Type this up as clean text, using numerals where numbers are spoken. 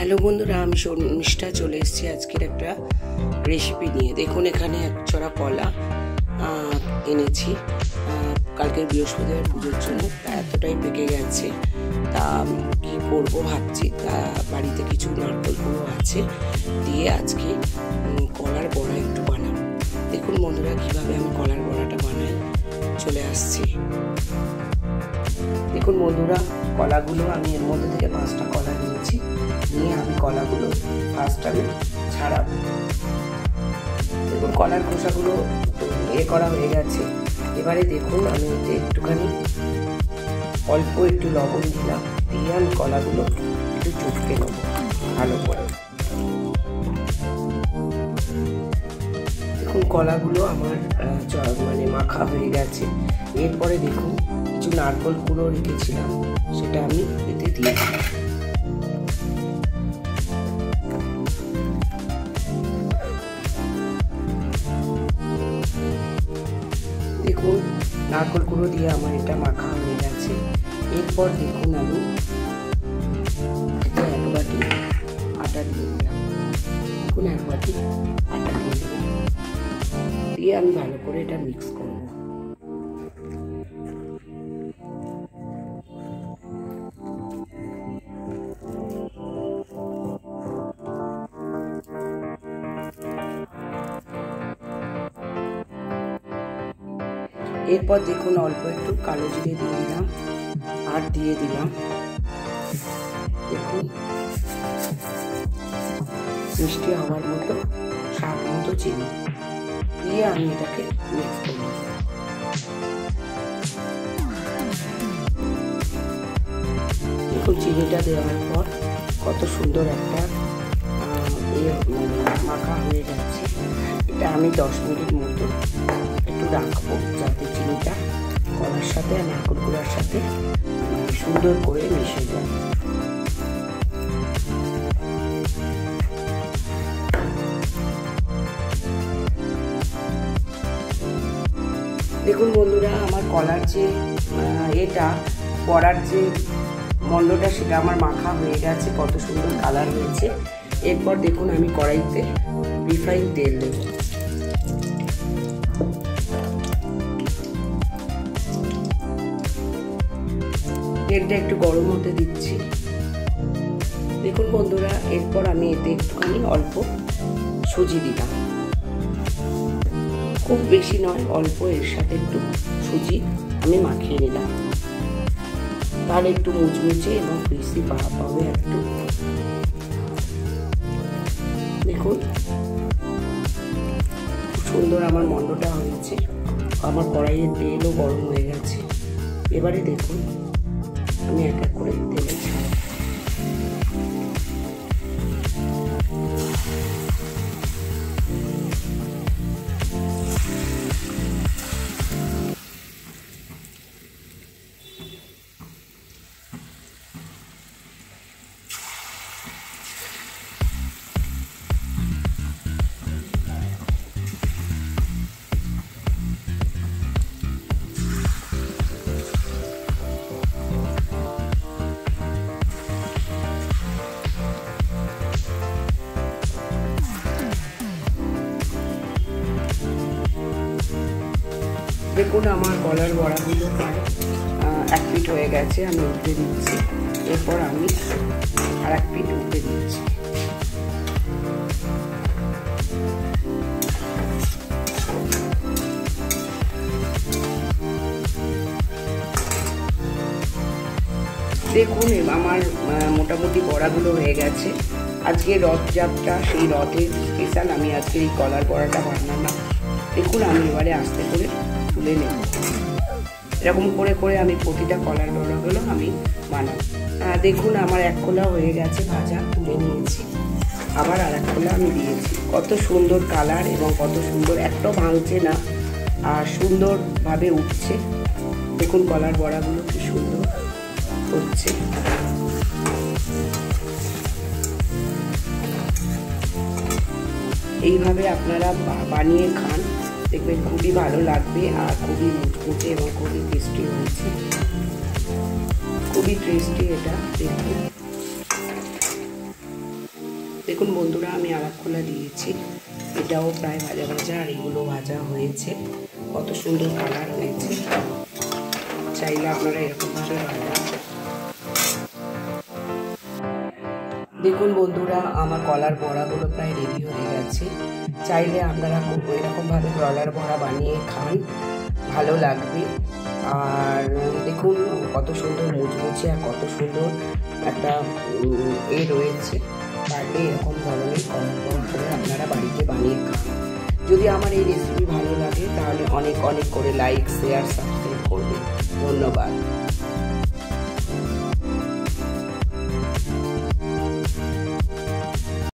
Hello বন্ধুরা, আমি শর্মিষ্ঠা চলে এসেছি আজকের একটা রেসিপি নিয়ে। দেখুন, এখানে এক ছড়া কলা এনেছি কালকের বৃহস্পতিবার পুজোর জন্য। এতটাই পেকে গেছে, তা কি করব ভাবছি। তা বাড়িতে কিছু নারকেল গুঁড়ো আছে, দিয়ে আজকে কলার বড়া একটু বানাবো। দেখুন বন্ধুরা, কিভাবে আমি কলার বড়াটা বানাই, চলে আসছি। দেখুন বন্ধুরা, কলাগুলো আমি এর মধ্যে থেকে 5টা কলা নিয়েছি। নিয়ে আমি কলাগুলো ফার্স্ট আমি ছাড়াবো। দেখুন কলার খোসাগুলো করা হয়ে গেছে। এবারে দেখুন আমি ওতে একটুখানি অল্প একটু লবণ দিলাম, দিয়ে আমি কলাগুলো একটু চটকে নেবো ভালো করে। দেখুন কলাগুলো আমার মাখা হয়ে গেছে। এরপরে দেখুন কিছু নারকেল কুড়ো রেখেছিলাম, সেটা আমি এতে দিয়েছি। দেখুন নারকেল কুড়ো দিয়ে আমার এটা মাখা হয়ে গেছে। এরপর দেখুন আমি এতে 1 বাটি আটা দিয়ে দিলাম। দেখুন 1 বাটি আটা দিয়ে দিলাম, দিয়ে আমি ভালো করে এটা মিক্স করব। এরপর দেখুন অল্প একটু কালো জিরে দিয়ে দিলাম, আর দিয়ে দিলাম দেখুন মিষ্টি হওয়ার মতো স্বাদ মতো চিনি, দিয়ে আমি এটাকে মিক্স করব। দেখুন চিনিটা দেওয়ার পর কত সুন্দর একটা মাখা হয়ে যাচ্ছে। এটা আমি 10 মিনিট মতো একটু রাখবো, যাতে চিনিটা কলার সাথে আর নারকেল কুড়োর সাথে সুন্দর করে মিশে যায়। দেখুন বন্ধুরা, আমার কলার যে বড়ার যে মণ্ডটা, সেটা আমার মাখা হয়ে গেছে, কত সুন্দর কালার হয়েছে। এরপর দেখুন আমি কড়াইতে রিফাইন তেল দেব। তেলটা একটু গরম হতে দিচ্ছি। দেখুন বন্ধুরা, এরপর আমি এতে একটুখানি অল্প সুজি দিলাম, খুব বেশি নয়, অল্প। এর সাথে একটু সুজি আমি মাখিয়ে নিলাম, তাহলে একটু মুচমুচে এবং ক্রিস্পি পাবে একটু। দেখুন খুব সুন্দর আমার মণ্ডটা হয়েছে, আমার কড়াইয়ের তেলও গরম হয়ে গেছে। এবারে দেখুন আমি এক এক করে তেলে ছাড়ব। দেখুন আমার কলার বড়াগুলো প্রায় 1 পিঠ হয়ে গেছে, আমি উল্টে দিচ্ছি। এরপর আমি আর 1 পিঠ উল্টে দিচ্ছি। দেখুন আমার মোটামুটি বড়াগুলো হয়ে গেছে। আজকে রথযাত্রা, সেই রথের স্পেশাল আমি আজকে এই কলার বড়াটা বানালাম। দেখুন আমি এবারে আস্তে করে তুলে নেব। এরকম করে করে আমি প্রতিটা কলার বড়াগুলো আমি বানাবো। দেখুন আমার 1 খোলা হয়ে গেছে ভাজা, তুলে নিয়েছি। আবার আর 1 খোলা আমি দিয়েছি। কত সুন্দর কালার এবং কত সুন্দর, একটাও ভাঙছে না আর সুন্দরভাবে উঠছে। দেখুন কলার বড়াগুলো কি সুন্দর হচ্ছে। এইভাবে আপনারা বানিয়ে খান, দেখবেন খুবই ভালো লাগবে আর খুবই মুচমুচে এবং খুবই টেস্টি হয়েছে। খুবই টেস্টি এটা, দেখুন। দেখুন বন্ধুরা, আমি আলাপ খোলা দিয়েছি, এটাও প্রায় ভাজা ভাজা, আর এগুলো ভাজা হয়েছে। কত সুন্দর কালার হয়েছে। চাইলে আপনারা এরকমভাবে ভাজা। দেখুন বন্ধুরা, আমার কলার বড়াগুলো প্রায় রেডি হয়ে গেছে। চাইলে আপনারা এরকমভাবে কলার বড়া বানিয়ে খান, ভালো লাগবে। আর দেখুন কত সুন্দর মুচমুচে আর কত সুন্দর একটা রয়েছে। পারলে এরকম ধরনের কলার বড়া করে আপনারা বাড়িতে বানিয়ে খান। যদি আমার এই রেসিপি ভালো লাগে তাহলে অনেক অনেক করে লাইক, শেয়ার, সাবস্ক্রাইব করবেন। ধন্যবাদ।